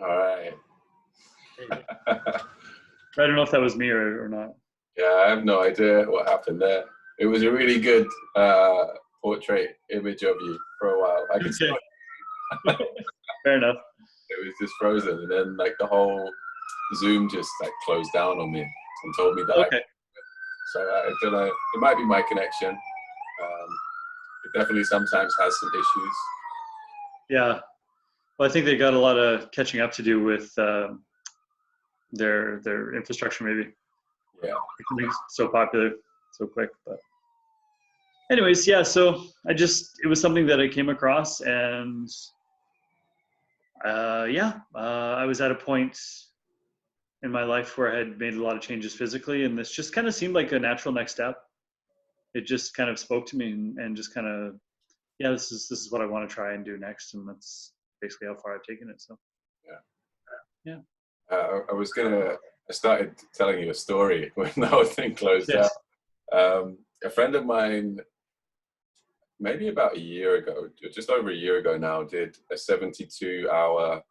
All right. I don't know if that was me or not. Yeah, I have no idea what happened there. It was a really good portrait image of you for a while. I could still, Fair enough. it was just frozen, and then like the whole Zoom just like closed down on me and told me that Okay. so I don't know. It might be my connection. It definitely sometimes has some issues. Yeah. Well, I think they got a lot of catching up to do with their infrastructure, maybe. Yeah. Becoming so popular so quick. But anyways, yeah. So it was something that I came across, and I was at a point in my life where I had made a lot of changes physically, and this just kind of seemed like a natural next step. It just kind of spoke to me, and just kind of, yeah, this is what I want to try and do next, and that's basically how far I've taken it. So yeah. I started telling you a story when the whole thing closed Yes. down. A friend of mine, maybe about a year ago, just over a year ago now, did a 72-hour,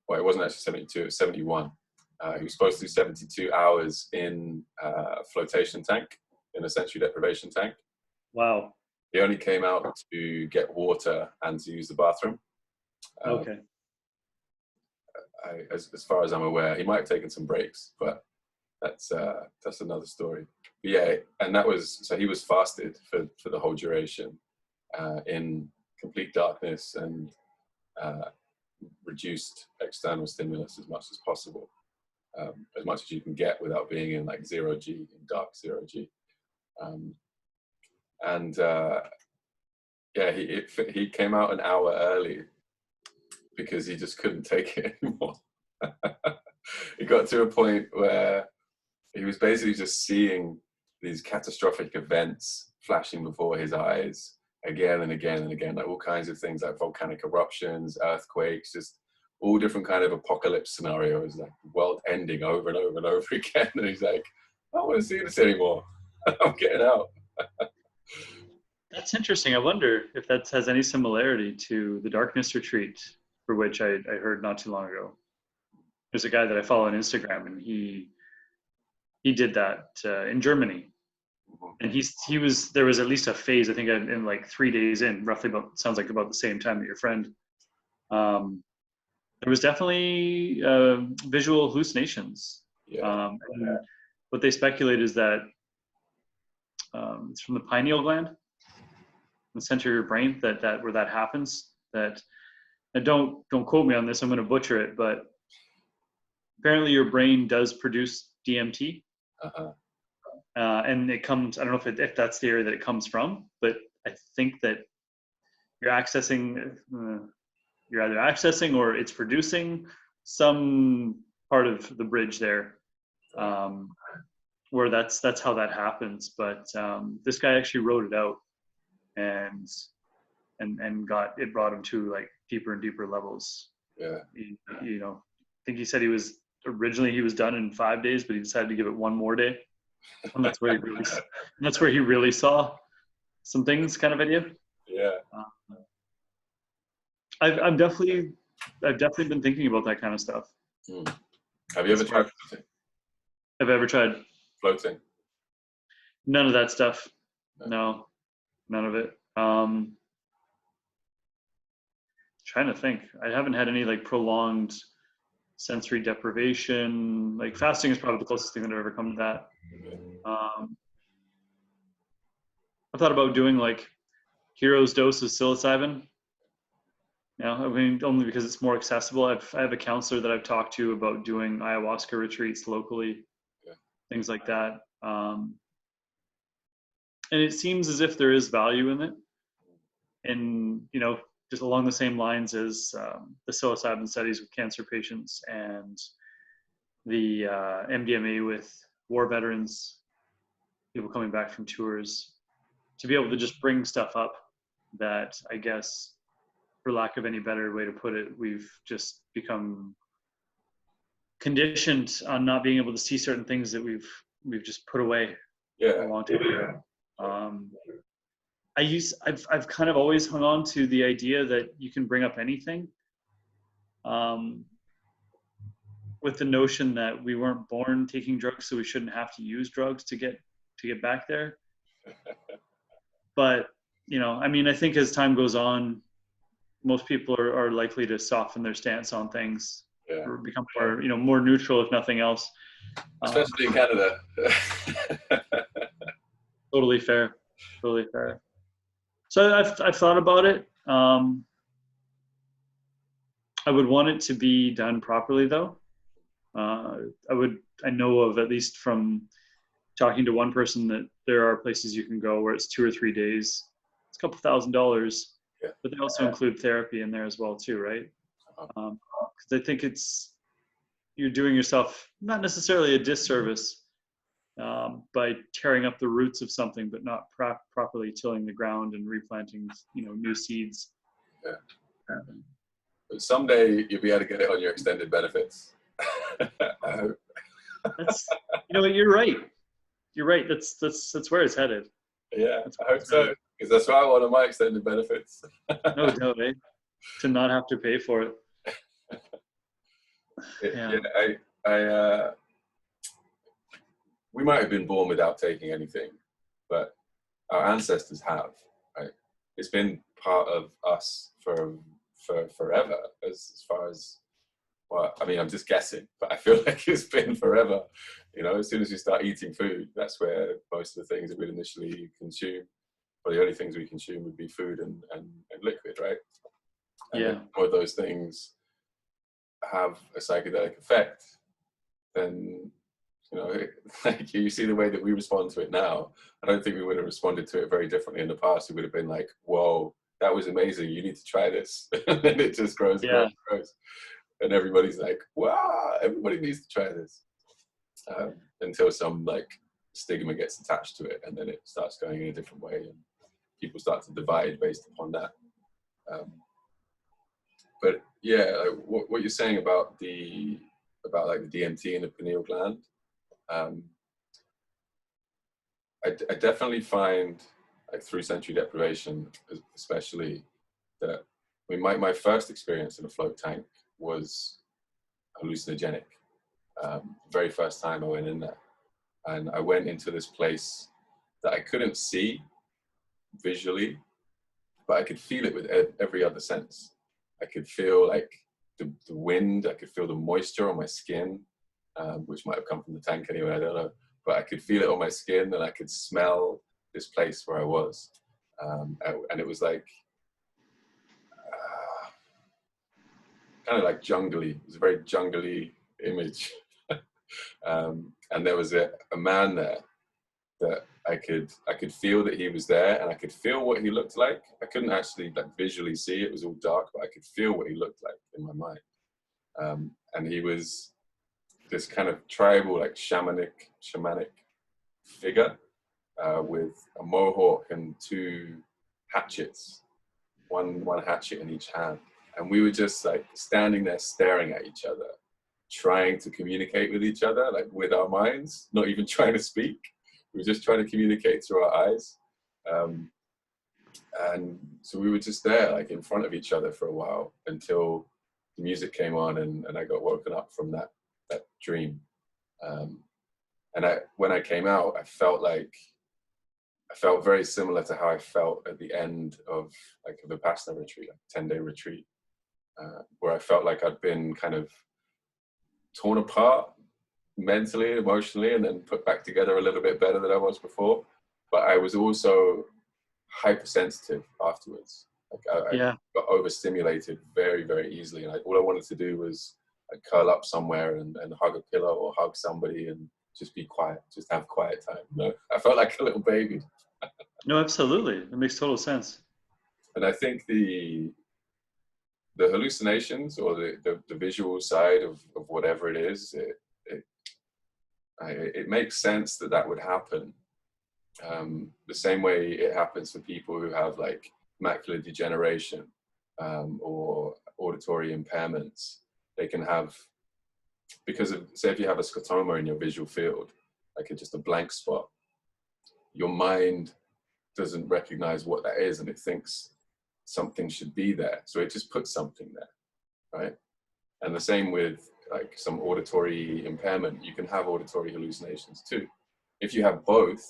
well, it wasn't actually 72, it was 71. He was supposed to do 72 hours in a flotation tank, in a sensory deprivation tank. Wow. He only came out to get water and to use the bathroom. Okay. As far as I'm aware, he might have taken some breaks, but that's another story. But yeah, and that was, so he was fasted for the whole duration, in complete darkness and reduced external stimulus as much as possible, as much as you can get without being in like 0G, in dark 0G. Yeah, he came out an hour early because he just couldn't take it anymore. It got to a point where he was basically just seeing these catastrophic events flashing before his eyes again and again and again, like all kinds of things like volcanic eruptions, earthquakes, just all different kind of apocalypse scenarios, like the world ending over and over and over again. And he's like, I don't want to see this anymore. I'm getting out. That's interesting. I wonder if that has any similarity to the Darkness Retreat, for which I heard not too long ago. There's a guy that I follow on Instagram, and he did that in Germany. And there was at least a phase, I think, in like 3 days in, roughly sounds like about the same time that your friend. There was definitely visual hallucinations. Yeah. And what they speculate is that it's from the pineal gland, the center of your brain, that where that happens. That, and don't quote me on this, I'm going to butcher it, but apparently your brain does produce DMT. And it comes, I don't know if that's the area that it comes from, but I think that you're either accessing or it's producing some part of the bridge there, where that's how that happens. But this guy actually wrote it out, and brought him to like deeper and deeper levels. Yeah. I think he said he was done in 5 days, but he decided to give it one more day. And that's where he really saw some things, kind of idea. Yeah. I've definitely been thinking about that kind of stuff. Have you ever tried floating? Have I ever tried Floating? None of that stuff. No, none of it. Trying to think. I haven't had any like prolonged sensory deprivation. Like fasting is probably the closest thing that I've ever come to that. I thought about doing like hero's dose of psilocybin. I mean, only because it's more accessible. I have a counselor that I've talked to about doing ayahuasca retreats locally, things like that. And it seems as if there is value in it. And, just along the same lines as the psilocybin studies with cancer patients and the MDMA with war veterans, people coming back from tours, to be able to just bring stuff up that, I guess, for lack of any better way to put it, we've just become conditioned on not being able to see certain things that we've just put away a long time ago. I've kind of always hung on to the idea that you can bring up anything. with the notion that we weren't born taking drugs, so we shouldn't have to use drugs to get back there. But I mean, I think as time goes on, most people are likely to soften their stance on things, or become more more neutral, if nothing else. Especially in Canada. Totally fair. So I've thought about it. I would want it to be done properly, though. I know of, at least from talking to one person, that there are places you can go where it's 2 or 3 days. It's a couple $1,000s, but they also include therapy in there as well too, right? Because I think you're doing yourself not necessarily a disservice by tearing up the roots of something, but not properly tilling the ground and replanting, new seeds. Yeah. But someday you'll be able to get it on your extended benefits. That's, you're right. You're right. That's where it's headed. Yeah, I hope so, because that's why I want on my extended benefits. No doubt, eh? To not have to pay for it. We might have been born without taking anything, but our ancestors have, right? It's been part of us for forever, as far as, well, I mean, I'm just guessing, but I feel like it's been forever. As soon as we start eating food, that's where most of the things that we'd initially consume, or the only things we consume, would be food and liquid, right? And if more of those things have a psychedelic effect, then like you see the way that we respond to it now. I don't think we would have responded to it very differently in the past. It would have been like, whoa, that was amazing, you need to try this. And then it just grows and grows. And everybody's like, wow, everybody needs to try this. Until some like stigma gets attached to it, and then it starts going in a different way, and people start to divide based upon that. But yeah, like what you're saying about like the DMT and the pineal gland, I definitely find, like through sensory deprivation, especially, that my first experience in a float tank was hallucinogenic. Very first time I went in there, and I went into this place that I couldn't see visually, but I could feel it with every other sense. I could feel like the wind, I could feel the moisture on my skin, which might have come from the tank anyway, I don't know, but I could feel it on my skin, and I could smell this place where I was. And it was like, kind of like jungly. It was a very jungly image. And there was a man there that I could feel that he was there, and I could feel what he looked like. I couldn't actually like visually see, it was all dark, but I could feel what he looked like in my mind. And he was this kind of tribal, like shamanic figure, with a mohawk and 2 hatchets, one hatchet in each hand. And we were just like standing there staring at each other, trying to communicate with each other, like with our minds, not even trying to speak. We were just trying to communicate through our eyes. And so we were just there, like in front of each other for a while, until the music came on, and I got woken up from that dream. And when I came out, I felt very similar to how I felt at the end of like a Vipassana retreat, like a 10-day retreat, where I felt like I'd been kind of torn apart mentally, emotionally, and then put back together a little bit better than I was before. But I was also hypersensitive afterwards. Like I got overstimulated very, very easily, and all I wanted to do was like curl up somewhere and hug a pillow or hug somebody and just be quiet, just have quiet time. I felt like a little baby. No, absolutely, it makes total sense. And I think the hallucinations, or the visual side of whatever it is, it makes sense that would happen. The same way it happens for people who have like macular degeneration, or auditory impairments. They can have, because of, say if you have a scotoma in your visual field, like just a blank spot, your mind doesn't recognize what that is, and it thinks something should be there, so it just puts something there, right? And the same with like some auditory impairment, you can have auditory hallucinations too. If you have both,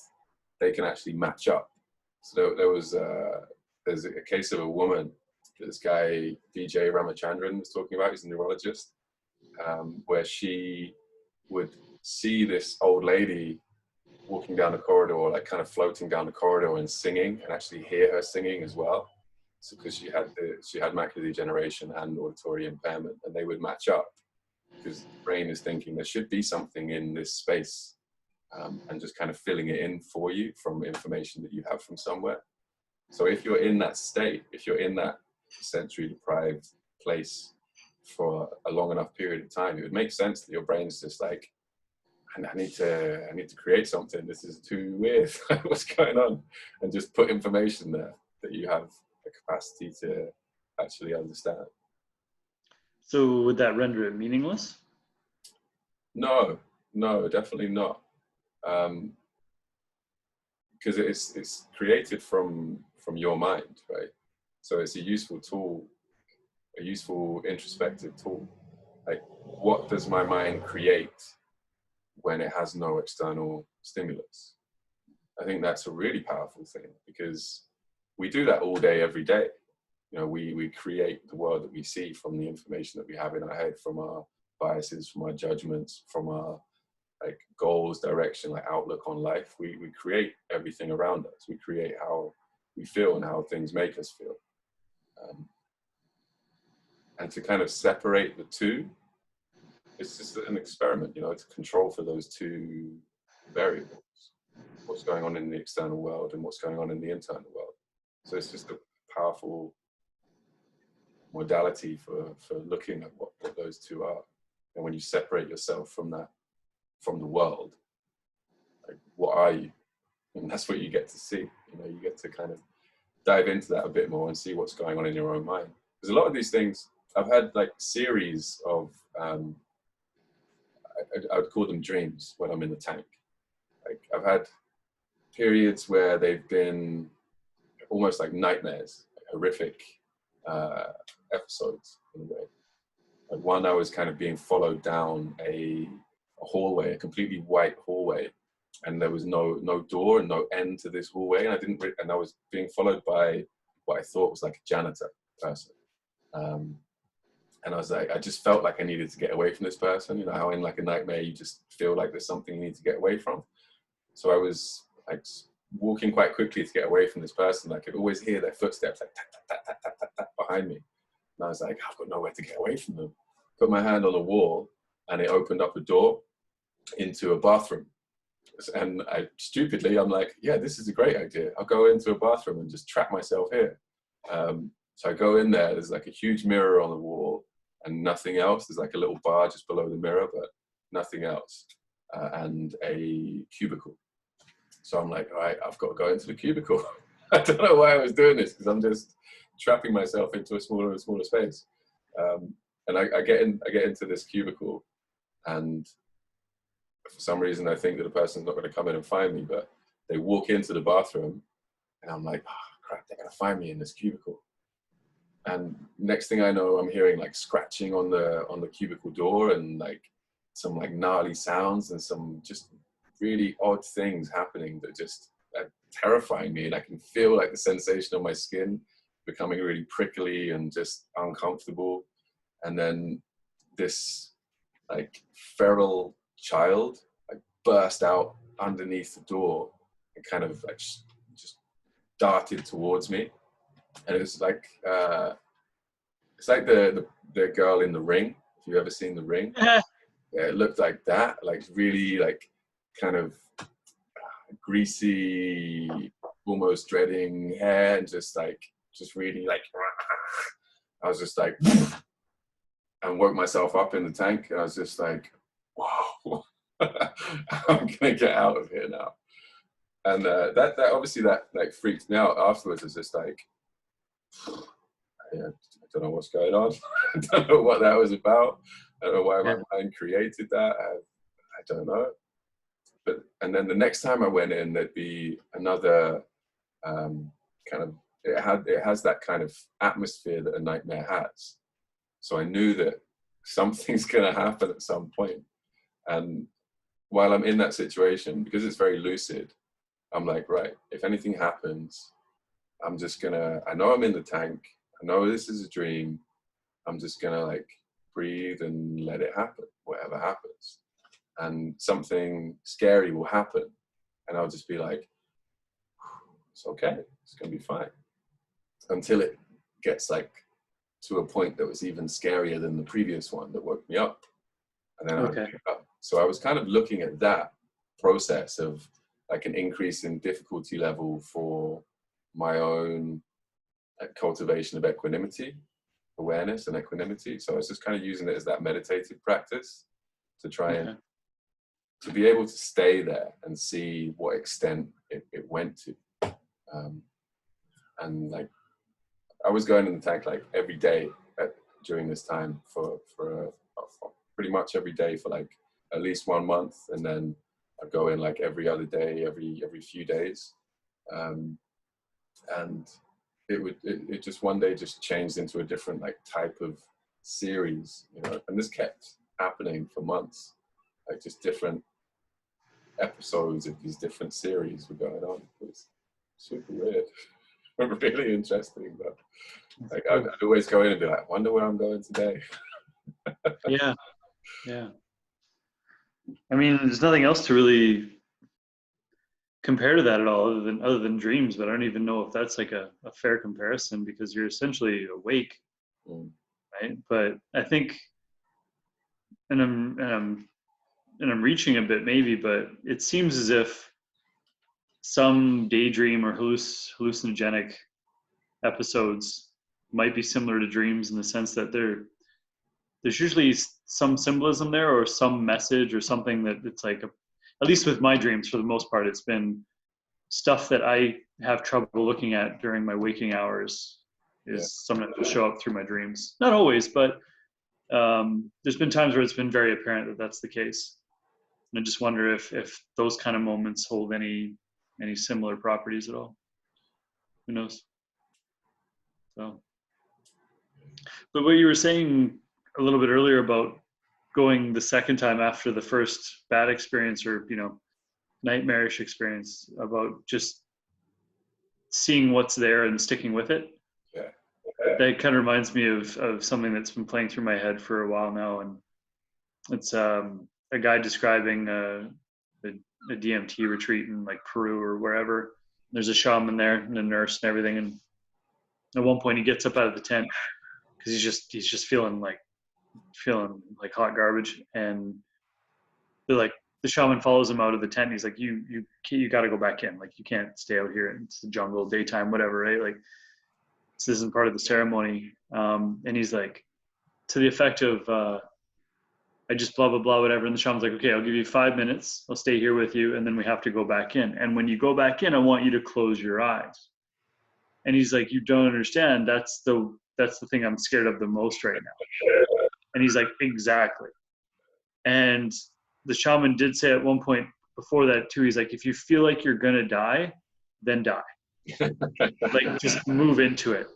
they can actually match up. So there's a case of a woman, this guy DJ Ramachandran was talking about, he's a neurologist, where she would see this old lady walking down the corridor, like kind of floating down the corridor and singing, and actually hear her singing as well. So because she had macular degeneration and auditory impairment, and they would match up because the brain is thinking there should be something in this space, and just kind of filling it in for you from information that you have from somewhere. So if you're in that state, if you're in that sensory deprived place for a long enough period of time, it would make sense that your brain's just like, I need to create something. This is too weird. What's going on? And just put information there that you have the capacity to actually understand. So would that render it meaningless? No, definitely not. Because it's created from your mind, right? So it's a useful tool, a useful introspective tool. Like, what does my mind create when it has no external stimulus? I think that's a really powerful thing, because we do that all day, every day. You know, we create the world that we see from the information that we have in our head, from our biases, from our judgments, from our like goals, direction, like outlook on life. We create everything around us. We create how we feel and how things make us feel. And to kind of separate the two, it's just an experiment, you know, to control for those two variables, what's going on in the external world and what's going on in the internal world. So it's just a powerful modality for looking at what those two are. And when you separate yourself from that, from the world, like, what are you? And that's what you get to see. You know, you get to kind of dive into that a bit more and see what's going on in your own mind. Because a lot of these things, I've had like series of, I would call them dreams when I'm in the tank. Like, I've had periods where they've been almost like nightmares, like horrific episodes in a way. Like, one, I was kind of being followed down a hallway, a completely white hallway, and there was no door and no end to this hallway, and I was being followed by what I thought was like a janitor person. And I was like, I just felt like I needed to get away from this person. You know how in like a nightmare you just feel like there's something you need to get away from. So I was like walking quite quickly to get away from this person. I could always hear their footsteps like tap, tap, tap, tap, tap, tap, tap behind me. And I was like, I've got nowhere to get away from them. Put my hand on the wall, and it opened up a door into a bathroom. And I'm like, yeah, this is a great idea. I'll go into a bathroom and just trap myself here. So I go in there, there's like a huge mirror on the wall and nothing else. There's like a little bar just below the mirror, but nothing else. And a cubicle. So I'm like, all right, I've got to go into the cubicle. I don't know why I was doing this, because I'm just trapping myself into a smaller and smaller space. And I get into this cubicle, and for some reason I think that the person's not going to come in and find me, but they walk into the bathroom, and I'm like, oh crap, they're going to find me in this cubicle. And next thing I know, I'm hearing like scratching on the cubicle door, and like some like gnarly sounds and some just really odd things happening that just are terrifying me. And I can feel like the sensation on my skin becoming really prickly and just uncomfortable. And then this like feral child like burst out underneath the door and kind of like just darted towards me. And it's like the girl in The Ring. If you've ever seen The Ring, yeah, it looked like that, like really like kind of greasy, almost dreading hair, and just really like. I was just like, and woke myself up in the tank, and I was just like, whoa, I'm gonna get out of here now. And that obviously that like freaked me out afterwards. It's just like, I don't know what's going on. I don't know what that was about. I don't know why my mind created that. I don't know. But and then the next time I went in, there'd be another kind of it has that kind of atmosphere that a nightmare has. So I knew that something's going to happen at some point. And while I'm in that situation, because it's very lucid, I'm like, right, if anything happens, I'm just gonna, I know I'm in the tank, I know this is a dream, I'm just gonna like breathe and let it happen, whatever happens. And something scary will happen. And I'll just be like, it's okay, it's gonna be fine. Until it gets like to a point that was even scarier than the previous one that woke me up. And then I would pick up. So I was kind of looking at that process of like an increase in difficulty level for my own cultivation of equanimity, awareness and equanimity. So I was just kind of using it as that meditative practice to try and to be able to stay there and see what extent it went to. And like, I was going in the tank like every day during this time for pretty much every day for like at least 1 month, and then I'd go in like every other day, every few days, and it just one day just changed into a different like type of series, you know, and this kept happening for months, like just different episodes of these different series were going on. It was super weird. Really interesting, but like I'd always go in and be like, wonder where I'm going today. Yeah. I mean, there's nothing else to really compare to that at all other than dreams, but I don't even know if that's like a fair comparison, because you're essentially awake, right? But I think, and I'm reaching a bit maybe, but it seems as if some daydream or hallucinogenic episodes might be similar to dreams in the sense that there's usually some symbolism there or some message or something that it's like, at least with my dreams, for the most part, it's been stuff that I have trouble looking at during my waking hours is something that will show up through my dreams. Not always, but there's been times where it's been very apparent that that's the case. And I just wonder if those kind of moments hold any similar properties at all. Who knows? So, but what you were saying a little bit earlier about going the second time after the first bad experience, or, you know, nightmarish experience, about just seeing what's there and sticking with it. Yeah. That kind of reminds me of something that's been playing through my head for a while now. And it's a guy describing a DMT retreat in like Peru or wherever. There's a shaman there and a nurse and everything. And at one point he gets up out of the tent because he's just feeling like hot garbage. And they're like, the shaman follows him out of the tent. And he's like, you got to go back in. Like, you can't stay out here. It's the jungle, daytime, whatever, right? Like, this isn't part of the ceremony. And he's like, to the effect of, I just blah, blah, blah, whatever. And the shaman's like, okay, I'll give you 5 minutes. I'll stay here with you. And then we have to go back in. And when you go back in, I want you to close your eyes. And he's like, you don't understand. That's the thing I'm scared of the most right now. And he's like, exactly. And the shaman did say at one point before that too, he's like, if you feel like you're going to die, then die. Like, just move into it.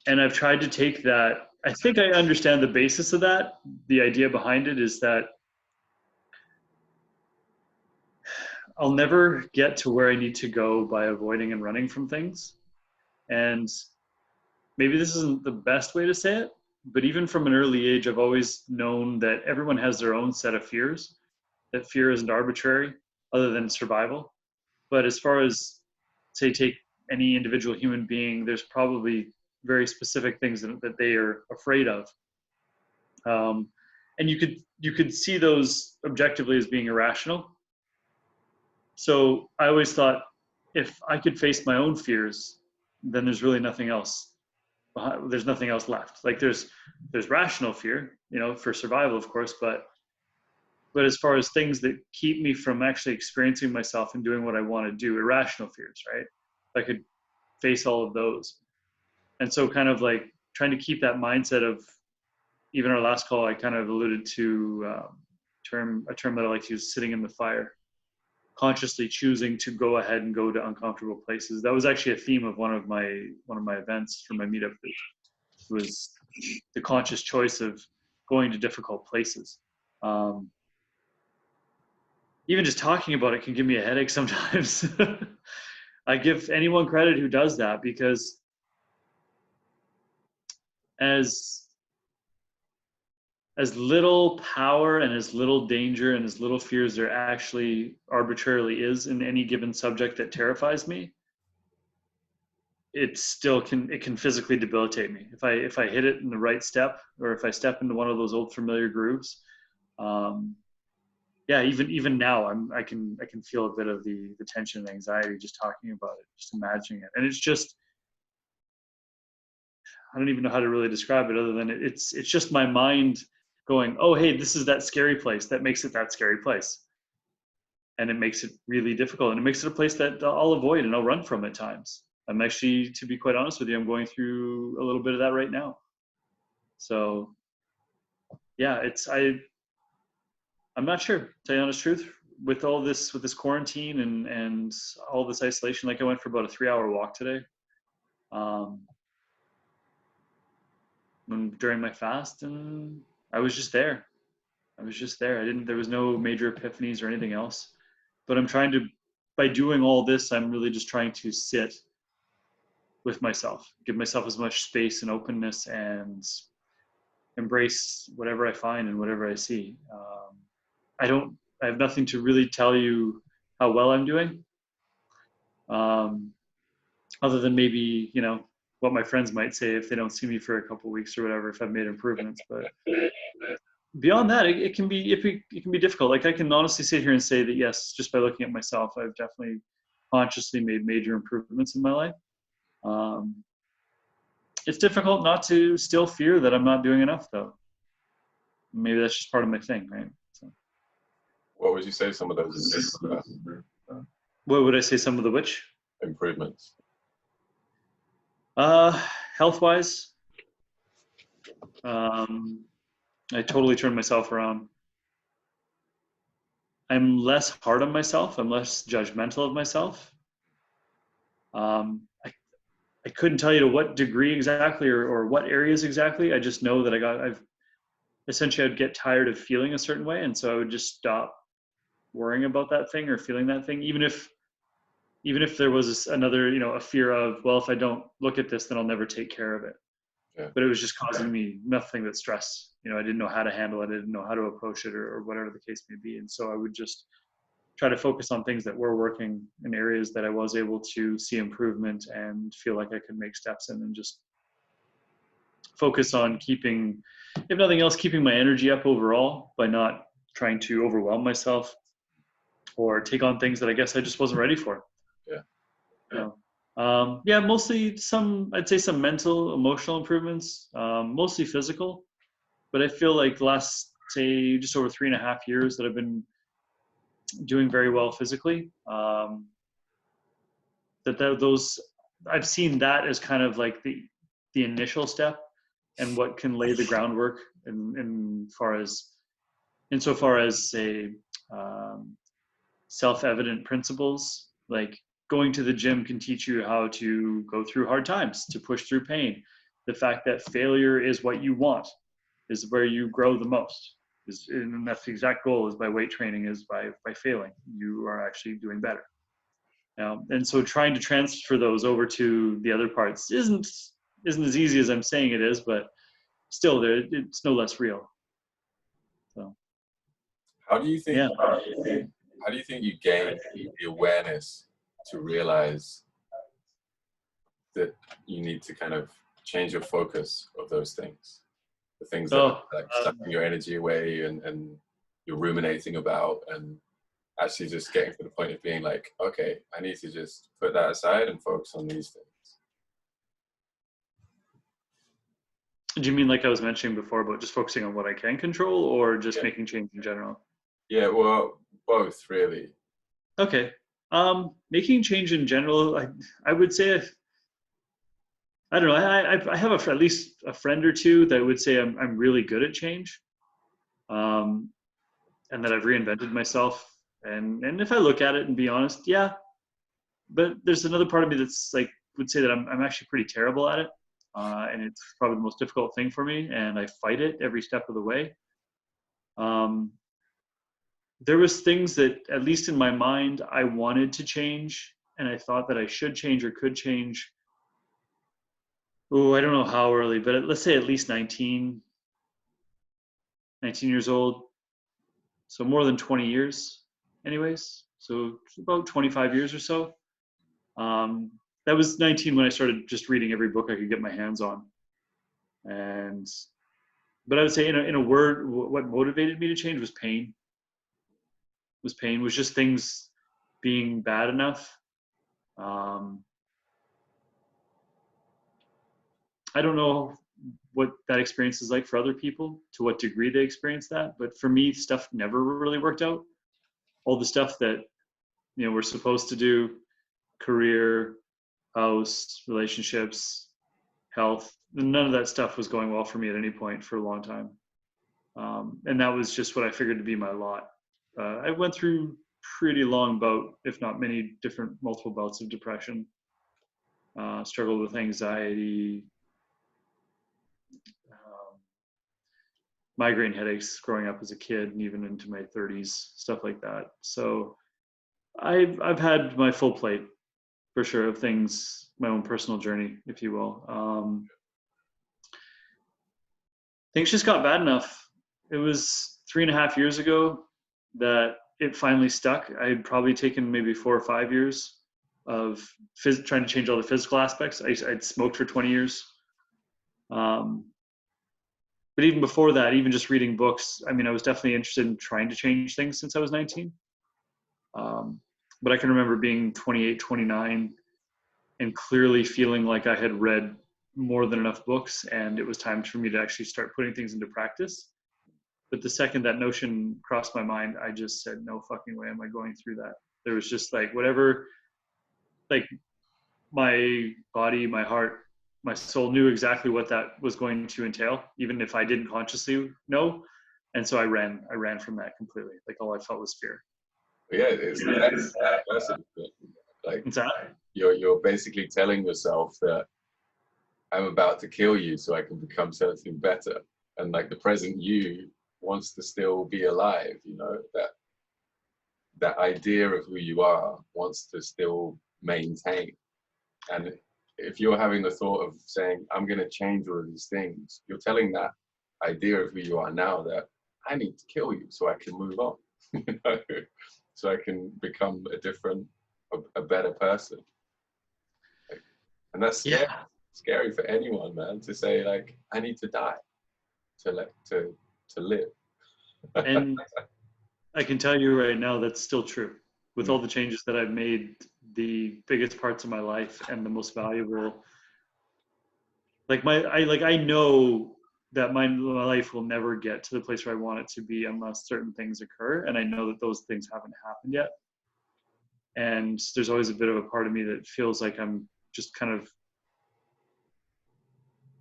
And I've tried to take that. I think I understand the basis of that. The idea behind it is that I'll never get to where I need to go by avoiding and running from things. And maybe this isn't the best way to say it, but even from an early age, I've always known that everyone has their own set of fears, that fear isn't arbitrary other than survival. But as far as, say, take any individual human being, there's probably very specific things that they are afraid of. And you could see those objectively as being irrational. So I always thought, if I could face my own fears, then there's really nothing else. There's nothing else left. Like, there's rational fear, you know, for survival, of course, but as far as things that keep me from actually experiencing myself and doing what I want to do, irrational fears, right? I could face all of those. And so kind of like trying to keep that mindset of, even our last call, I kind of alluded to a term that I like to use, sitting in the fire, consciously choosing to go ahead and go to uncomfortable places. That was actually a theme of one of my events for my meetup. It was the conscious choice of going to difficult places. Even just talking about it can give me a headache sometimes. I give anyone credit who does that, because as little power and as little danger and as little fears there actually arbitrarily is in any given subject that terrifies me, it can physically debilitate me if I hit it in the right step, or if I step into one of those old familiar grooves. Yeah, even now I can feel a bit of the tension and anxiety just talking about it, just imagining it. And it's just, I don't even know how to really describe it other than it's just my mind going, oh, hey, this is that scary place. That makes it that scary place. And it makes it really difficult. And it makes it a place that I'll avoid and I'll run from at times. I'm actually, to be quite honest with you, I'm going through a little bit of that right now. So yeah, I'm not sure, to tell you the honest truth, with this quarantine and all this isolation. Like, I went for about a 3-hour walk today. During my fast, and I was just there. There was no major epiphanies or anything else. But by doing all this, I'm really just trying to sit with myself, give myself as much space and openness, and embrace whatever I find and whatever I see. I have nothing to really tell you how well I'm doing. Other than maybe, what my friends might say if they don't see me for a couple of weeks or whatever, if I've made improvements. But beyond that, it can be difficult. Like, I can honestly sit here and say that, yes, just by looking at myself, I've definitely consciously made major improvements in my life. It's difficult not to still fear that I'm not doing enough, though. Maybe that's just part of my thing, right? So. What would you say some of those What would I say some of the which? Improvements. Health-wise, I totally turned myself around. I'm less hard on myself. I'm less judgmental of myself. I couldn't tell you to what degree exactly or what areas exactly. I just know that I'd get tired of feeling a certain way. And so I would just stop worrying about that thing or feeling that thing. Even if there was another, a fear of, well, if I don't look at this, then I'll never take care of it. Yeah. But it was just causing me nothing but stress. I didn't know how to handle it. I didn't know how to approach it, or whatever the case may be. And so I would just try to focus on things that were working in areas that I was able to see improvement and feel like I could make steps in, and just focus on keeping, if nothing else, keeping my energy up overall by not trying to overwhelm myself or take on things that I guess I just wasn't ready for. Yeah. Mostly I'd say some mental, emotional improvements, mostly physical. But I feel like the last, say, just over 3.5 years that I've been doing very well physically. Those I've seen that as kind of like the initial step, and what can lay the groundwork insofar as say self-evident principles. Like, going to the gym can teach you how to go through hard times, to push through pain. The fact that failure is what you want, is where you grow the most. And that's the exact goal, is by weight training, is by failing, you are actually doing better. And so trying to transfer those over to the other parts isn't as easy as I'm saying it is, but still, it's no less real. So, how do you think? Yeah. How do you think you gain the awareness to realize that you need to kind of change your focus of those things, the things that are like sucking your energy away and you're ruminating about, and actually just getting to the point of being like, okay, I need to just put that aside and focus on these things? Do you mean, like I was mentioning before, about just focusing on what I can control, or just making change in general? Yeah, well, both really. Okay. Making change in general, I would say, I don't know. I have at least a friend or two that would say I'm really good at change, and that I've reinvented myself. And if I look at it and be honest, yeah. But there's another part of me that's like would say that I'm actually pretty terrible at it. and it's probably the most difficult thing for me, and I fight it every step of the way. There was things that, at least in my mind, I wanted to change, and I thought that I should change or could change. Oh, I don't know how early, but let's say at least 19 years old. So more than 20 years anyways. So about 25 years or so. That was 19 when I started just reading every book I could get my hands on. But I would say in a word, what motivated me to change was pain. Was just things being bad enough. I don't know what that experience is like for other people, to what degree they experience that. But for me, stuff never really worked out. All the stuff that, we're supposed to do, career, house, relationships, health, none of that stuff was going well for me at any point for a long time. And that was just what I figured to be my lot. I went through pretty long bout, if not many different multiple bouts of depression, struggled with anxiety, migraine headaches growing up as a kid and even into my 30s, stuff like that. So I've had my full plate for sure of things, my own personal journey, if you will. Things just got bad enough. It was 3.5 years ago that it finally stuck. I had probably taken maybe 4 or 5 years of trying to change all the physical aspects. I'd smoked for 20 years. But even before that, even just reading books, I mean, I was definitely interested in trying to change things since I was 19. But I can remember being 28, 29, and clearly feeling like I had read more than enough books, and it was time for me to actually start putting things into practice. But the second that notion crossed my mind, I just said, no fucking way am I going through that. There was just like whatever, like my body, my heart, my soul knew exactly what that was going to entail, even if I didn't consciously know. And so I ran from that completely. Like all I felt was fear. Yeah, it's the next person. Like you're basically telling yourself that I'm about to kill you so I can become something better. And like the present you wants to still be alive, that idea of who you are wants to still maintain. And if you're having the thought of saying, I'm going to change all of these things, you're telling that idea of who you are now that I need to kill you so I can move on, so I can become a better person. And that's scary. Yeah. Scary for anyone, man, to say like, I need to die to live. And I can tell you right now, that's still true. With all the changes that I've made, the biggest parts of my life and the most valuable, I know that my life will never get to the place where I want it to be unless certain things occur. And I know that those things haven't happened yet. And there's always a bit of a part of me that feels like I'm just kind of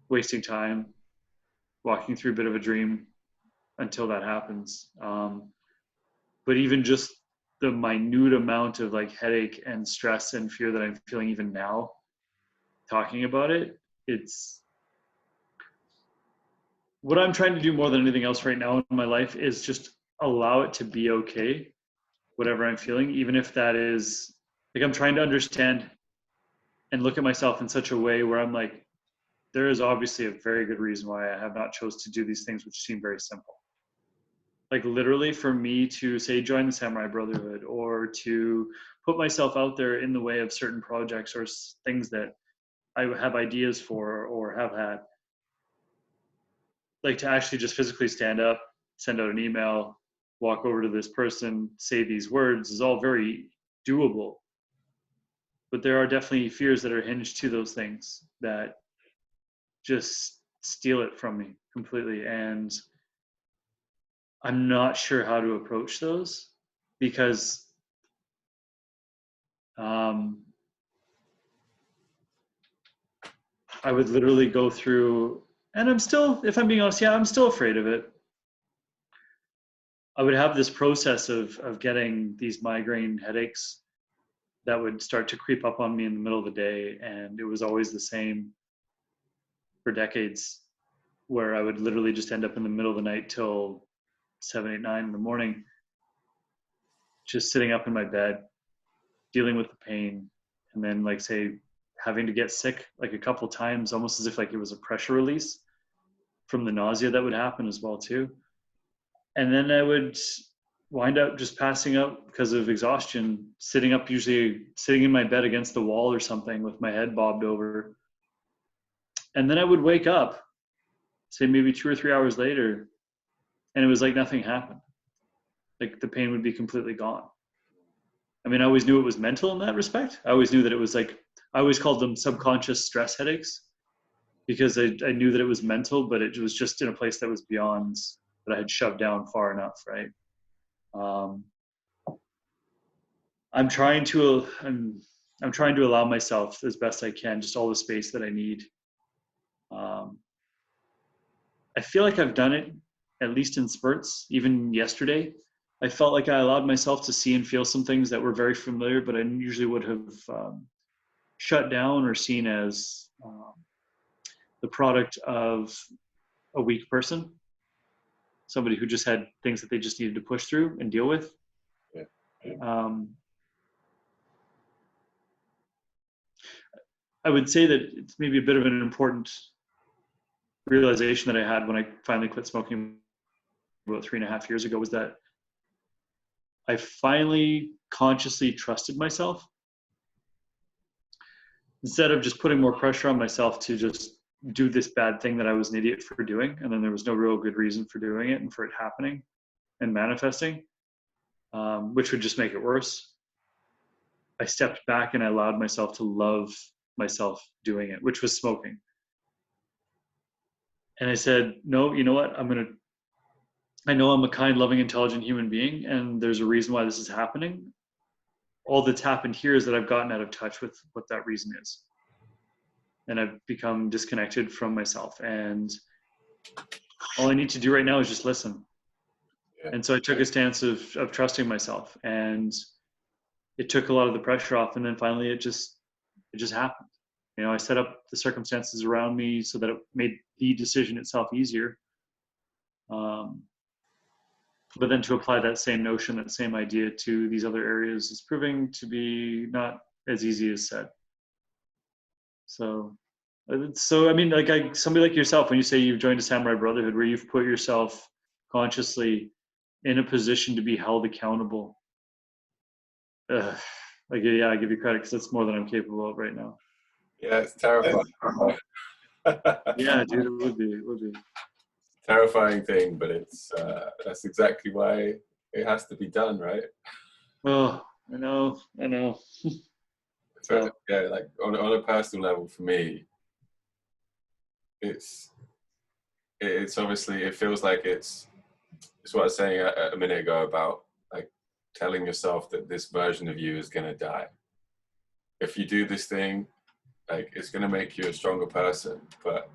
wasting time, walking through a bit of a dream until that happens. But even just the minute amount of like headache and stress and fear that I'm feeling even now, talking about it, it's what I'm trying to do more than anything else right now in my life is just allow it to be okay, whatever I'm feeling, even if that is like, I'm trying to understand and look at myself in such a way where I'm like, there is obviously a very good reason why I have not chose to do these things, which seem very simple. Like literally for me to say, join the Samurai Brotherhood, or to put myself out there in the way of certain projects or things that I have ideas for or have had, like to actually just physically stand up, send out an email, walk over to this person, say these words is all very doable. But there are definitely fears that are hinged to those things that just steal it from me completely. And I'm not sure how to approach those because I would literally go through, and I'm still, if I'm being honest, yeah, I'm still afraid of it. I would have this process of getting these migraine headaches that would start to creep up on me in the middle of the day, and it was always the same. for decades, where I would literally just end up in the middle of the night till 7, 8, 9 in the morning, just sitting up in my bed, dealing with the pain, and then like say having to get sick like a couple times, almost as if like it was a pressure release from the nausea that would happen as well too. And then I would wind up just passing out because of exhaustion, sitting up, usually sitting in my bed against the wall or something with my head bobbed over. And then I would wake up, say maybe 2 or 3 hours later, and it was like nothing happened. Like the pain would be completely gone. I mean, I always knew it was mental in that respect. I always knew that it was like, I always called them subconscious stress headaches, because I knew that it was mental, but it was just in a place that was beyond, that I had shoved down far enough, right? I'm trying to allow myself as best I can just all the space that I need. I feel like I've done it at least in spurts. Even yesterday, I felt like I allowed myself to see and feel some things that were very familiar, but I usually would have shut down or seen as the product of a weak person, somebody who just had things that they just needed to push through and deal with. Yeah. I would say that it's maybe a bit of an important realization that I had when I finally quit smoking about 3.5 years ago, was that I finally consciously trusted myself, instead of just putting more pressure on myself to just do this bad thing that I was an idiot for doing, and then there was no real good reason for doing it and for it happening and manifesting, which would just make it worse. I stepped back and I allowed myself to love myself doing it, which was smoking. And I said, no, you know what? I know I'm a kind, loving, intelligent human being, and there's a reason why this is happening. All that's happened here is that I've gotten out of touch with what that reason is. And I've become disconnected from myself. And all I need to do right now is just listen. Yeah. And so I took a stance of trusting myself, and it took a lot of the pressure off. And then finally it just happened. You know, I set up the circumstances around me so that it made the decision itself easier. But then to apply that same notion, that same idea to these other areas is proving to be not as easy as said. So I mean, like somebody like yourself, when you say you've joined a Samurai Brotherhood, where you've put yourself consciously in a position to be held accountable, like, yeah, I give you credit, because that's more than I'm capable of right now. Yeah, it's terrifying. Yeah, dude, it would be. Terrifying thing, but it's that's exactly why it has to be done, right? Oh, I know. So yeah, like on a personal level, for me, it's obviously, it feels like it's what I was saying a minute ago about like telling yourself that this version of you is gonna die. If you do this thing, like it's gonna make you a stronger person, but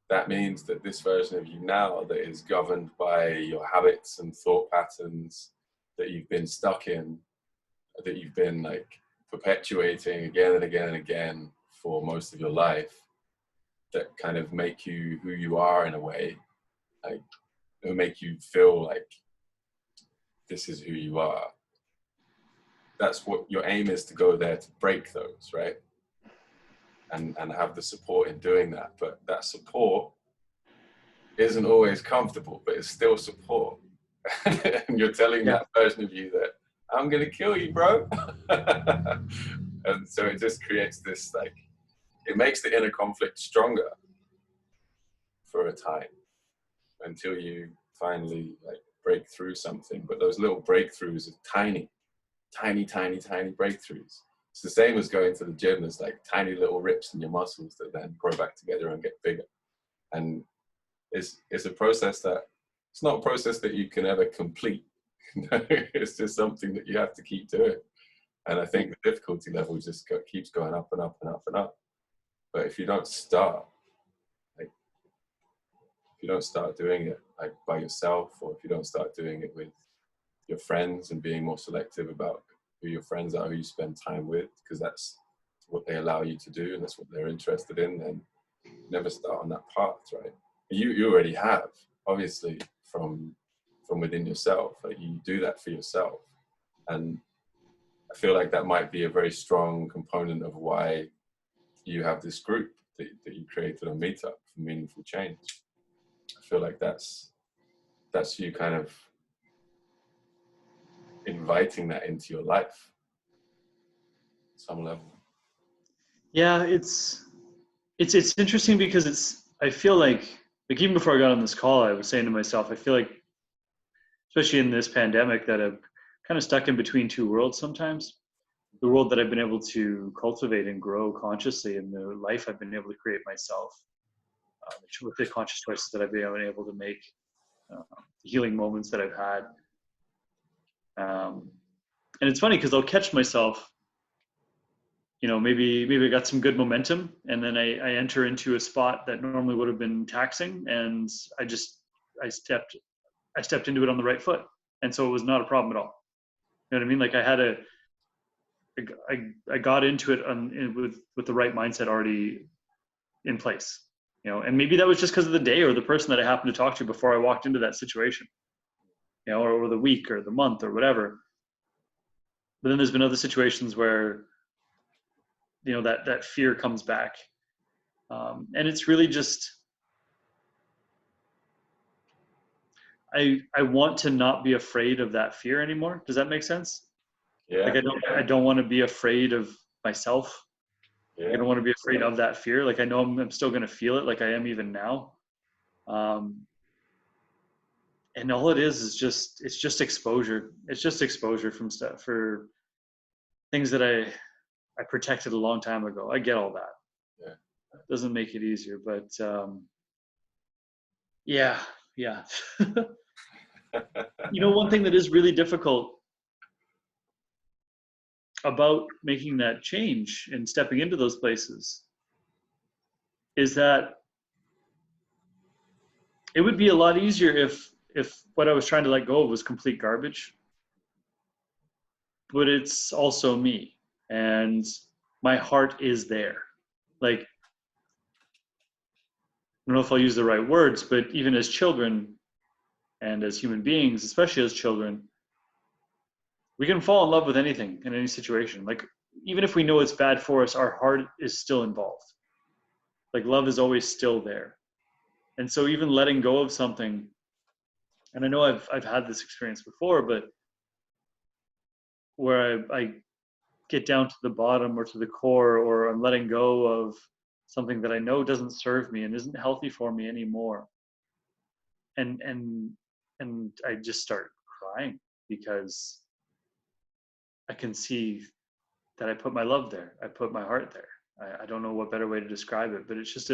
that means that this version of you now that is governed by your habits and thought patterns that you've been stuck in, that you've been like perpetuating again and again and again for most of your life, that kind of make you who you are in a way, like it'll make you feel like this is who you are. That's what your aim is, to go there to break those, right? And have the support in doing that. But that support isn't always comfortable, but it's still support. And you're telling that version of you that I'm gonna kill you, bro. And so it just creates this, like, it makes the inner conflict stronger for a time, until you finally like break through something. But those little breakthroughs are tiny breakthroughs. It's the same as going to the gym. There's like tiny little rips in your muscles that then grow back together and get bigger. And it's a process that, it's not a process that you can ever complete. It's just something that you have to keep doing. And I think the difficulty level just keeps going up and up and up and up. But if you don't start, like, if you don't start doing it like by yourself, or if you don't start doing it with your friends and being more selective about who your friends are, who you spend time with, because that's what they allow you to do and that's what they're interested in, then never start on that path, right? You already have, obviously, from within yourself. Like, you do that for yourself, and I feel like that might be a very strong component of why you have this group that you created on Meetup for Meaningful Change. I feel like that's you kind of inviting that into your life at some level. Yeah, it's interesting because I feel like even before I got on this call, I was saying to myself, I feel like, especially in this pandemic, that I'm kind of stuck in between two worlds sometimes. The world that I've been able to cultivate and grow consciously, and the life I've been able to create myself, with the conscious choices that I've been able to make, the healing moments that I've had. And it's funny because I'll catch myself, maybe I got some good momentum, and then I enter into a spot that normally would have been taxing, and I stepped into it on the right foot, and so it was not a problem at all. You know what I mean? Like, I got into it with the right mindset already in place, and maybe that was just because of the day or the person that I happened to talk to before I walked into that situation, or the week or the month or whatever. But then there's been other situations where, that fear comes back. And it's really just, I want to not be afraid of that fear anymore. Does that make sense? Yeah. Like, I don't want to be afraid of myself. Yeah. I don't want to be afraid of that fear. Like, I know I'm still going to feel it, like I am even now. And all it is just, it's just exposure. It's just exposure for things that I protected a long time ago. I get all that. Yeah. It doesn't make it easier, but yeah. One thing that is really difficult about making that change and stepping into those places is that it would be a lot easier if what I was trying to let go of was complete garbage. But it's also me, and my heart is there. Like, I don't know if I'll use the right words, but even as children and as human beings, especially as children, we can fall in love with anything in any situation. Like, even if we know it's bad for us, our heart is still involved. Like, love is always still there. And so even letting go of something, and I know I've had this experience before, but where I get down to the bottom or to the core, or I'm letting go of something that I know doesn't serve me and isn't healthy for me anymore. And I just start crying because I can see that I put my love there. I put my heart there. I don't know what better way to describe it, but it's just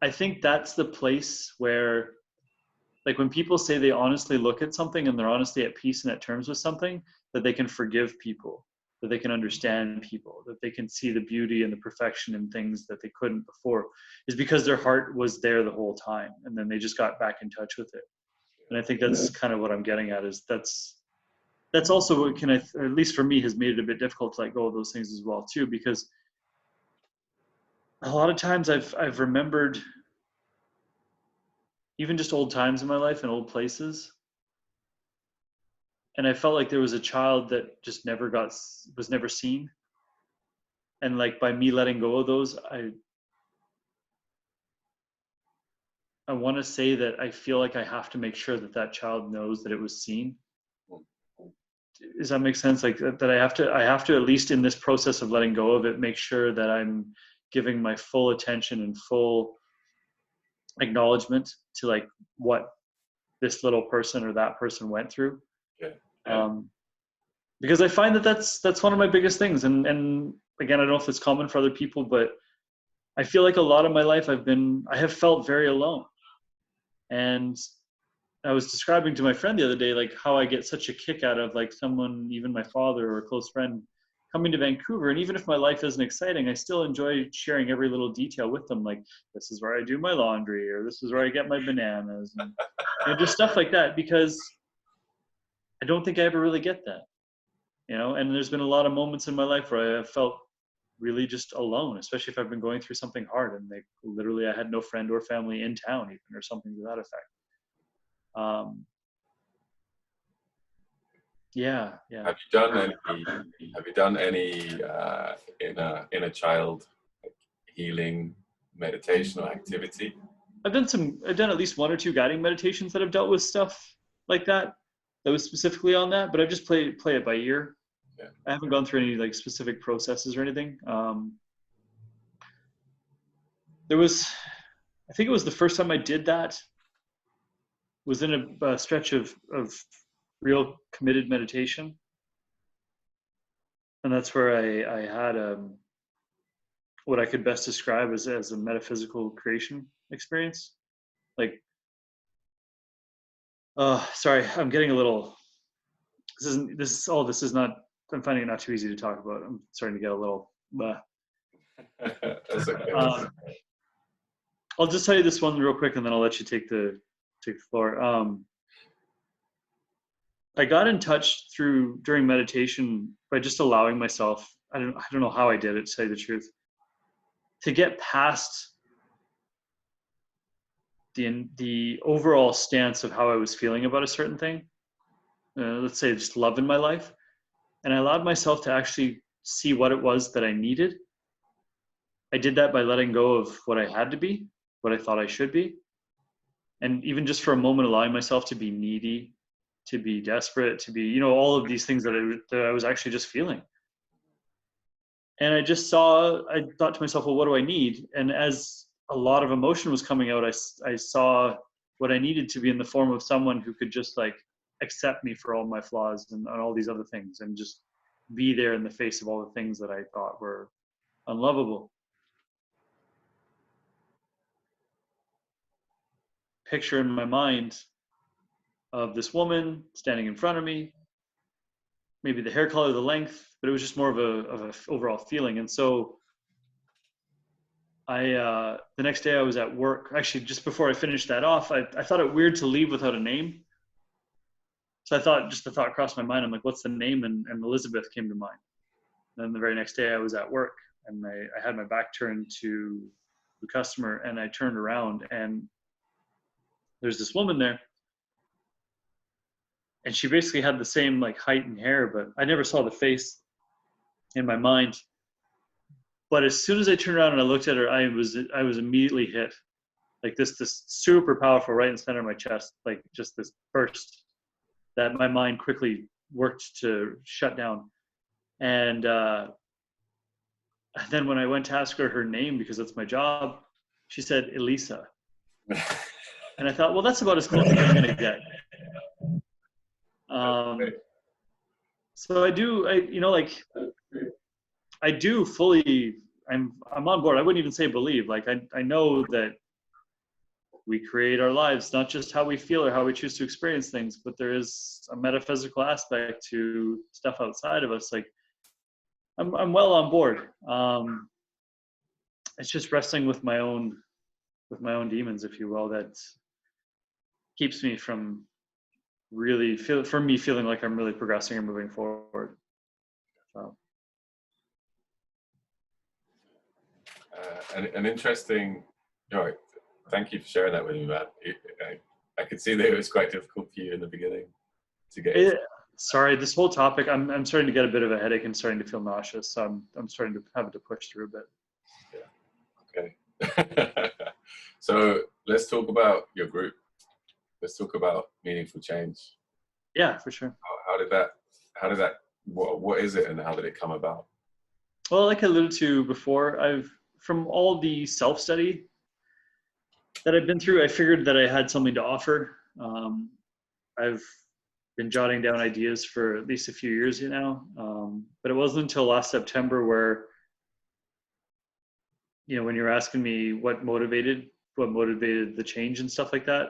I think that's the place where, like, when people say they honestly look at something and they're honestly at peace and at terms with something, that they can forgive people, that they can understand people, that they can see the beauty and the perfection in things that they couldn't before, is because their heart was there the whole time, and then they just got back in touch with it. And I think that's kind of what I'm getting at, is that's also what or at least for me, has made it a bit difficult to let go of those things as well too, because a lot of times I've remembered even just old times in my life and old places, and I felt like there was a child that just was never seen. And like, by me letting go of those, I want to say that I feel like I have to make sure that that child knows that it was seen. Does that make sense? Like, that I have to, at least in this process of letting go of it, make sure that I'm giving my full attention and full acknowledgement to, like, what this little person or that person went through. Yeah. Because I find that that's one of my biggest things. And again, I don't know if it's common for other people, but I feel like a lot of my life I have felt very alone. And I was describing to my friend the other day, like, how I get such a kick out of, like, someone, even my father or a close friend, coming to Vancouver. And even if my life isn't exciting, I still enjoy sharing every little detail with them. Like, this is where I do my laundry, or this is where I get my bananas, and just stuff like that, because I don't think I ever really get that. And there's been a lot of moments in my life where I have felt really just alone, especially if I've been going through something hard and like literally I had no friend or family in town even, or something to that effect. Yeah, yeah. Have you done any inner child healing meditation or activity? I've done at least one or two guiding meditations that have dealt with stuff like that was specifically on that, but I've just play it by ear. Yeah. I haven't gone through any like specific processes or anything. I think it was the first time I did that was in a stretch of real committed meditation. And that's where I had what I could best describe as a metaphysical creation experience. Like, sorry, I'm getting a little, this is not, I'm finding it not too easy to talk about. I'm starting to get a little, That's okay. I'll just tell you this one real quick and then I'll let you take the floor. I got in touch during meditation by just allowing myself, I don't know how I did it, to tell you the truth, to get past the overall stance of how I was feeling about a certain thing. Let's say just love in my life. And I allowed myself to actually see what it was that I needed. I did that by letting go of what I had to be, what I thought I should be. And even just for a moment, allowing myself to be needy, to be desperate, to be, all of these things that I was actually just feeling. And I thought to myself, well, what do I need? And as a lot of emotion was coming out, I saw what I needed to be in the form of someone who could just like accept me for all my flaws and all these other things, and just be there in the face of all the things that I thought were unlovable. Picture in my mind of this woman standing in front of me, maybe the hair color, the length, but it was just more of a overall feeling. And so the next day I was at work. Actually, just before I finished that off, I thought it weird to leave without a name. So the thought crossed my mind. I'm like, what's the name? And Elizabeth came to mind. And then the very next day I was at work and I had my back turned to the customer, and I turned around and there's this woman there. And she basically had the same like height and hair, but I never saw the face in my mind. But as soon as I turned around and I looked at her, I was immediately hit. Like this super powerful right in the center of my chest, like just this burst that my mind quickly worked to shut down. And then when I went to ask her name, because that's my job, she said Elisa. And I thought, well, that's about as close as I'm gonna get. So I do fully, I'm on board. I wouldn't even say believe. Like I know that we create our lives, not just how we feel or how we choose to experience things, but there is a metaphysical aspect to stuff outside of us. Like I'm well on board. It's just wrestling with my own demons, if you will, that keeps me from really feeling like I'm really progressing or moving forward. So. An interesting, all right, thank you for sharing that with me, Matt. I could see that it was quite difficult for you in the beginning to get sorry, this whole topic, I'm starting to get a bit of a headache and starting to feel nauseous. So I'm starting to have to push through a bit. Yeah. Okay. So let's talk about your group. Let's talk about meaningful change. Yeah, for sure. How did that, what is it and how did it come about? Well, like I alluded to before, from all the self-study that I've been through, I figured that I had something to offer. I've been jotting down ideas for at least a few years now, but it wasn't until last September where, when you're asking me what motivated the change and stuff like that,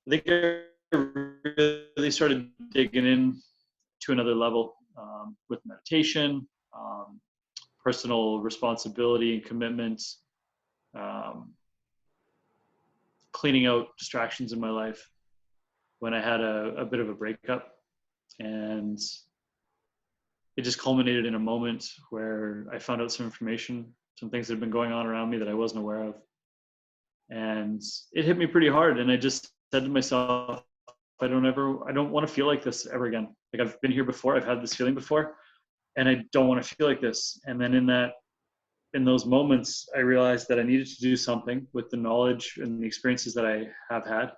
I think I really started digging in to another level with meditation, personal responsibility and commitment, cleaning out distractions in my life when I had a bit of a breakup. And it just culminated in a moment where I found out some information, some things that had been going on around me that I wasn't aware of. And it hit me pretty hard. And I just said to myself, I don't want to feel like this ever again. Like, I've been here before, I've had this feeling before, and I don't want to feel like this. And then in those moments, I realized that I needed to do something with the knowledge and the experiences that I have had.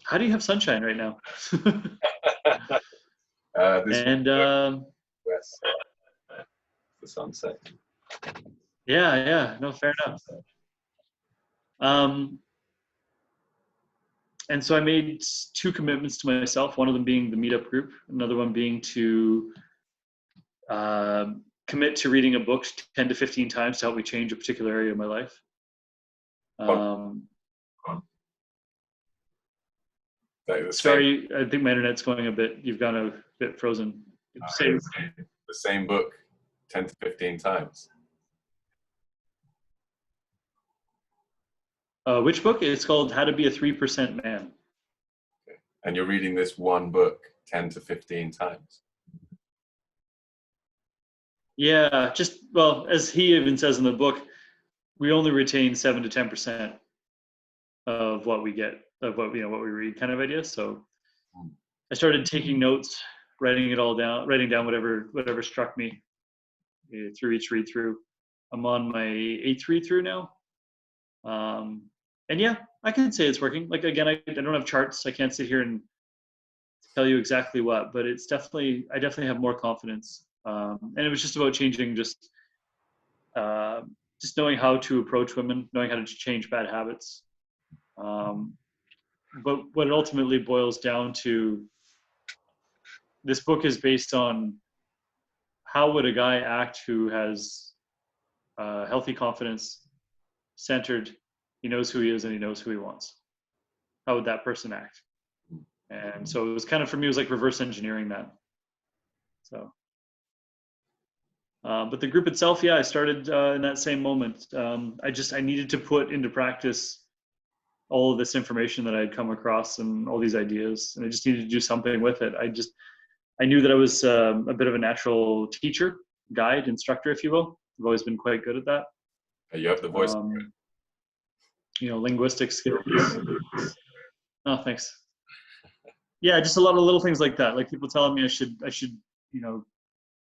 How do you have sunshine right now? This And west, the sunset. yeah, no, fair enough. And so I made 2 commitments to myself, one of them being the meetup group, another one being to commit to reading a book 10 to 15 times to help me change a particular area of my life. Sorry, I think my internet's going a bit, you've gone a bit frozen. The same book 10 to 15 times. Which book? It's called How to Be a 3% Man. Okay. And you're reading this one book 10 to 15 times. Yeah, well, as he even says in the book, we only retain 7 to 10% of what we get, of what we read, kind of idea. So I started taking notes, writing down whatever struck me through each read through. I'm on my 8th read through now. And yeah, I can say it's working. Like, again, I don't have charts. I can't sit here and tell you exactly what, but I definitely have more confidence. And it was just about changing, just knowing how to approach women, knowing how to change bad habits. But what it ultimately boils down to, this book is based on how would a guy act who has healthy confidence, centered, he knows who he is and he knows who he wants. How would that person act? And so it was kind of, for me, it was like reverse engineering that. So, but the group itself, yeah, I started in that same moment. I needed to put into practice all of this information that I'd come across and all these ideas, and I just needed to do something with it. I knew that I was a bit of a natural teacher, guide, instructor, if you will. I've always been quite good at that. You have the voice. Linguistic skills. Oh, thanks. Yeah, just a lot of little things like that. Like people telling me I should,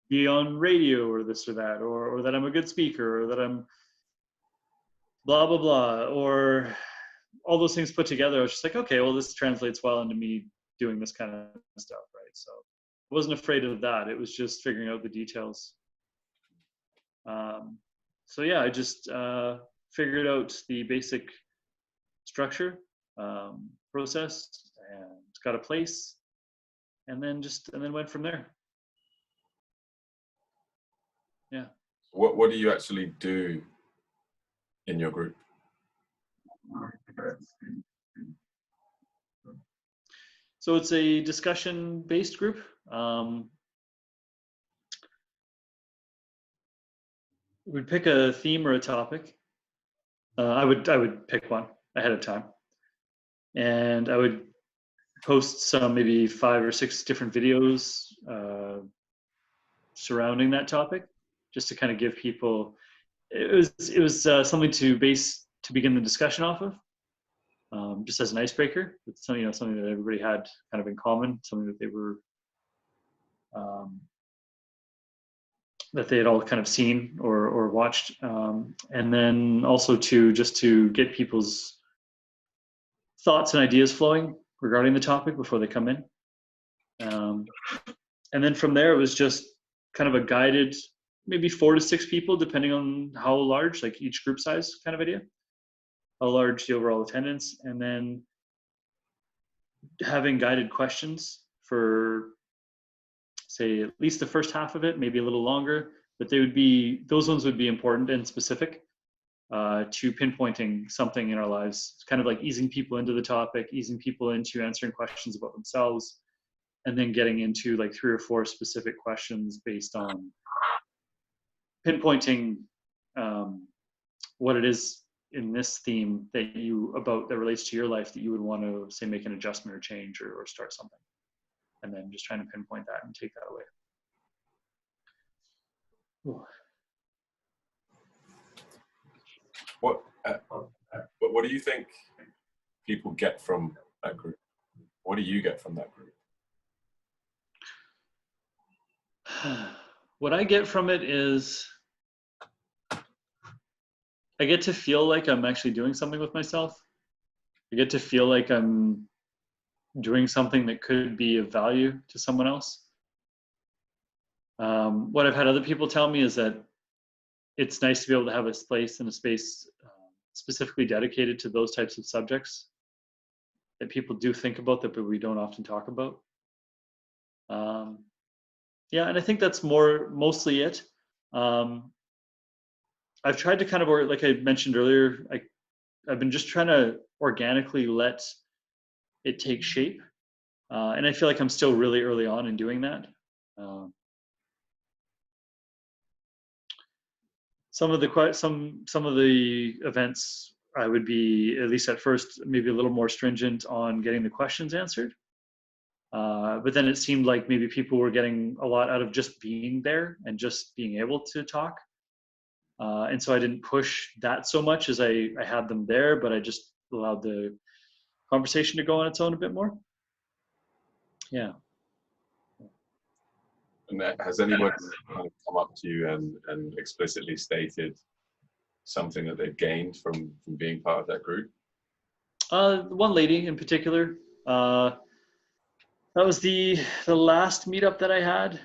be on radio or this or that, or that I'm a good speaker, or that I'm blah, blah, blah, or all those things put together. I was just like, okay, well, this translates well into me doing this kind of stuff, right? So I wasn't afraid of that. It was just figuring out the details. So yeah, I just figured out the basic structure, process, and got a place, and then went from there. Yeah. What do you actually do in your group? So it's a discussion-based group. We'd pick a theme or a topic. I would pick one ahead of time, and I would post some, maybe 5 or 6 different videos surrounding that topic, just to kind of give people. It was something to begin the discussion off of, just as an icebreaker. It's something that everybody had kind of in common, something that they were. That they had all kind of seen or watched, and then also to get people's thoughts and ideas flowing regarding the topic before they come in. And then from there, it was just kind of a guided, maybe 4 to 6 people, depending on how large, like each group size kind of idea, how large the overall attendance, and then having guided questions for, say, at least the first half of it, maybe a little longer, but those ones would be important and specific to pinpointing something in our lives. It's kind of like easing people into the topic, easing people into answering questions about themselves, and then getting into like 3 or 4 specific questions based on pinpointing what it is in this theme that relates to your life that you would want to, say, make an adjustment or change or start something. and then just trying to pinpoint that and take that away. Ooh. What do you think people get from that group? What do you get from that group? What I get from it is I get to feel like I'm actually doing something with myself. I get to feel like I'm doing something that could be of value to someone else. What I've had other people tell me is that it's nice to be able to have a place and a space specifically dedicated to those types of subjects that people do think about that, but we don't often talk about. Yeah, and I think that's mostly it. I've tried to kind of, like I mentioned earlier, I've been just trying to organically let it take shape, and I feel like I'm still really early on in doing that. Some of the events I would be, at least at first, maybe a little more stringent on getting the questions answered. But then it seemed like maybe people were getting a lot out of just being there and just being able to talk. And so I didn't push that so much as I had them there, but I just allowed the conversation to go on its own a bit more. Yeah. And has anyone kind of come up to you and explicitly stated something that they've gained from being part of that group? One lady in particular, that was the last meetup that I had.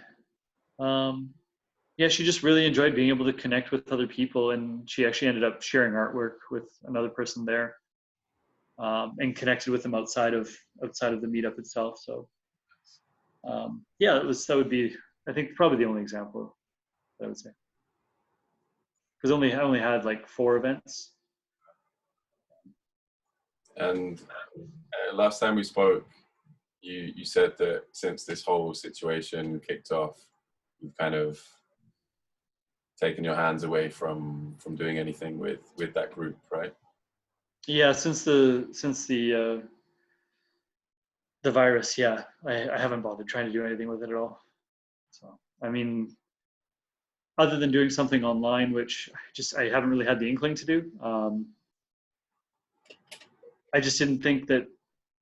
Yeah, she just really enjoyed being able to connect with other people, and she actually ended up sharing artwork with another person there, and connected with them outside of the meetup itself. So, yeah, that would be, I think, probably the only example that I would say, because I only had like 4 events. And last time we spoke, you said that since this whole situation kicked off, you've kind of taken your hands away from doing anything with that group, right? Yeah, since the virus, yeah, I haven't bothered trying to do anything with it at all. So, I mean, other than doing something online, which I haven't really had the inkling to do. I just didn't think that,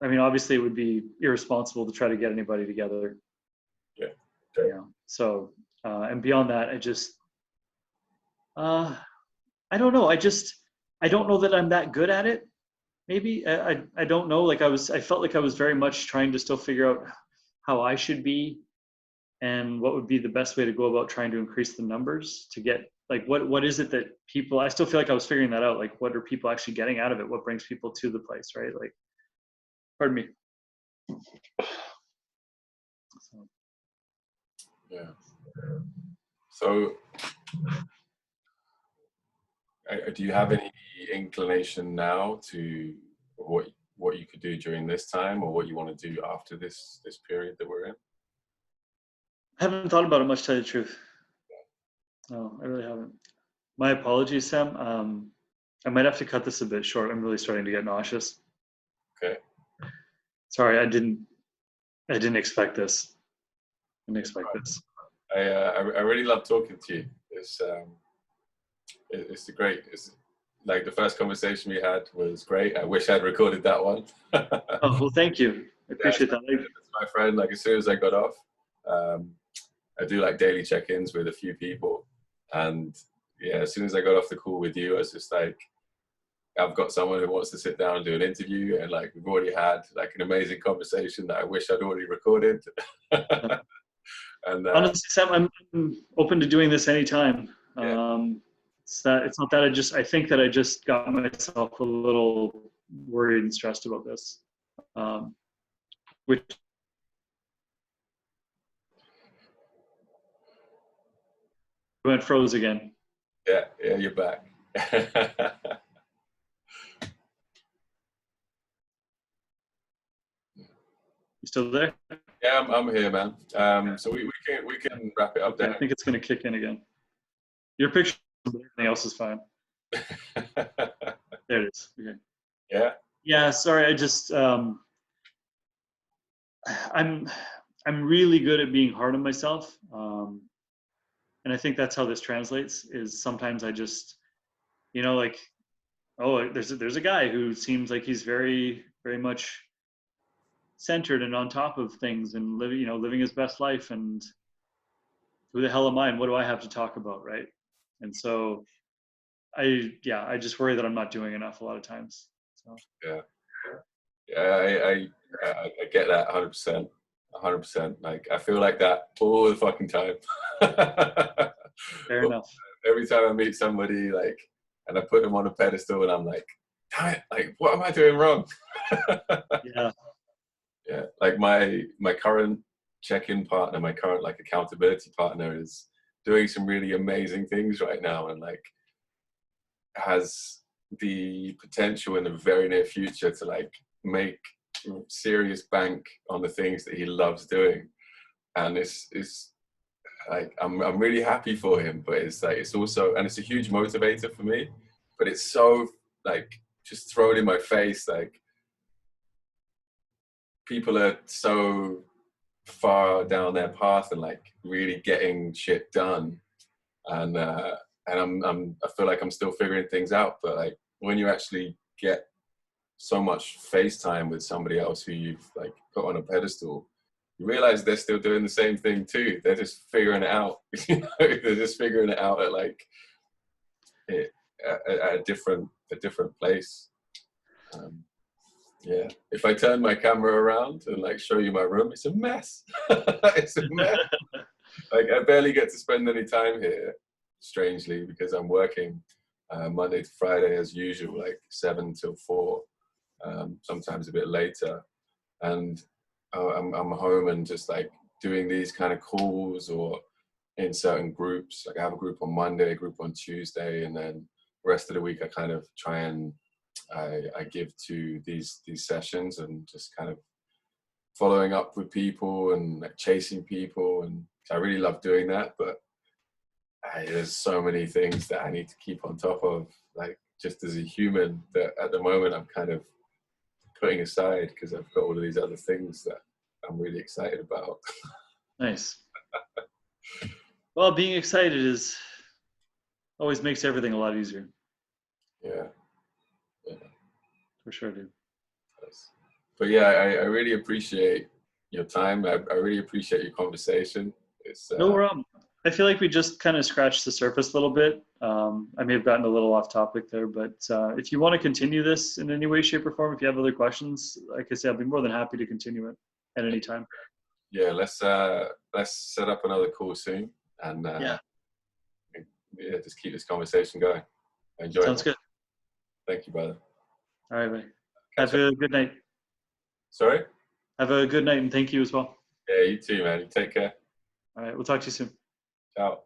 I mean, obviously it would be irresponsible to try to get anybody together. Yeah. You know, so, and beyond that, I just, I don't know. I don't know that I'm that good at it. Maybe I don't know. Like I felt like I was very much trying to still figure out how I should be and what would be the best way to go about trying to increase the numbers to get, like, what is it that people, I still feel like I was figuring that out. Like, what are people actually getting out of it? What brings people to the place, right? Like, pardon me. So. Yeah. So, do you have any inclination now to what you could do during this time, or what you want to do after this period that we're in? I haven't thought about it much, to tell you the truth. No, I really haven't. My apologies, Sam. I might have to cut this a bit short. I'm really starting to get nauseous. Okay. Sorry, I didn't expect this. I didn't expect this. I really love talking to you. It's great. It's like the first conversation we had was great. I wish I'd recorded that one. Oh, well, thank you. I appreciate that. That's my friend. Like, as soon as I got off, I do like daily check-ins with a few people, and yeah, as soon as I got off the call with you, I was just like, I've got someone who wants to sit down and do an interview, and like we've already had like an amazing conversation that I wish I'd already recorded. And honestly, Sam, I'm open to doing this anytime. Yeah. It's not that I think that I just got myself a little worried and stressed about this, which went froze again. Yeah, you're back. You still there? Yeah, I'm here, man. So we can wrap it up Okay, there. I think it's going to kick in again. Your picture, everything else is fine. There it is. Okay. Yeah. Yeah. Sorry, I just I'm I'm really good at being hard on myself. And I think that's how this translates is sometimes I just, like, oh, there's a guy who seems like he's very, very much centered and on top of things and living his best life. And who the hell am I? And what do I have to talk about? Right. And so I just worry that I'm not doing enough a lot of times. So. Yeah. Yeah, I get that 100%. 100%. Like, I feel like that all the fucking time. Fair enough. Every time I meet somebody, like, and I put them on a pedestal, and I'm like, damn it, like, what am I doing wrong? Yeah. Yeah. Like my current check-in partner, my current like accountability partner, is doing some really amazing things right now, and like has the potential in the very near future to like make serious bank on the things that he loves doing. And it's like I'm really happy for him, but it's like it's also, and it's a huge motivator for me, but it's so like just thrown in my face, like people are so far down their path and like really getting shit done, and I feel like I'm still figuring things out. But like when you actually get so much face time with somebody else who you've like put on a pedestal, you realize they're still doing the same thing too. They're just figuring it out. They're just figuring it out at like at a different place. Yeah, if I turn my camera around and like show you my room, it's a mess. It's a mess. Like I barely get to spend any time here, strangely, because I'm working Monday to Friday as usual, like 7 till 4, sometimes a bit later, and I'm home and just like doing these kind of calls or in certain groups. Like I have a group on Monday, a group on Tuesday, and then the rest of the week I kind of try and I give to these sessions and just kind of following up with people and like chasing people, and I really love doing that. But there's so many things that I need to keep on top of, like just as a human, that at the moment I'm kind of putting aside because I've got all of these other things that I'm really excited about. Nice. Well, being excited is always makes everything a lot easier. Yeah. For sure, dude. But yeah, I really appreciate your time. I really appreciate your conversation. It's No problem. I feel like we just kind of scratched the surface a little bit. I may have gotten a little off topic there, but if you want to continue this in any way, shape, or form, if you have other questions, like I said, I'll be more than happy to continue it at any time. Yeah, let's set up another call soon, and yeah, just keep this conversation going. I enjoy it. Sounds good. Thank you, brother. All right, buddy. Have a good night. Sorry? Have a good night, and thank you as well. Yeah, you too, man. You take care. All right, we'll talk to you soon. Ciao.